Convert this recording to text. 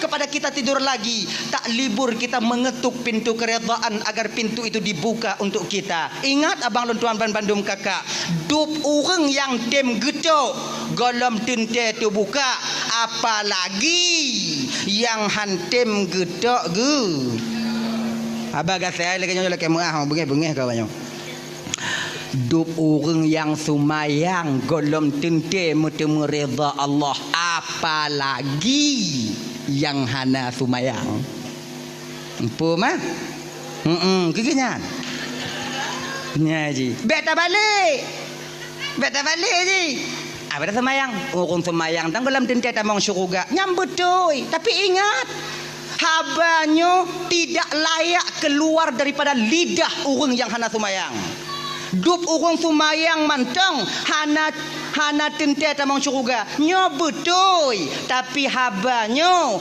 kepada kita tidur lagi, tak libur kita mengetuk pintu keredaan agar pintu itu dibuka untuk kita. Ingat abang dan tuan Bandung kakak, dup orang yang tem getok golom tente tu buka, apalagi yang hantem getok ge. Abang saya lagi nyonya lagi mengah bengeh-bengeh kau banyak. Dup orang yang sumayang golom tente mutemu reda Allah, apalagi yang hana sumayang. Empu mah? Kegenyan. Nyaji. Beta balik ji. Apa dah semayang? Orang semayang tang dalam tente tamang syurga. Nyambut tuh. Tapi ingat, habanyo tidak layak keluar daripada lidah orang yang hana semayang. Dup orang semayang mantang hana tente tamang syurga. Nyo betul. Tapi habanyo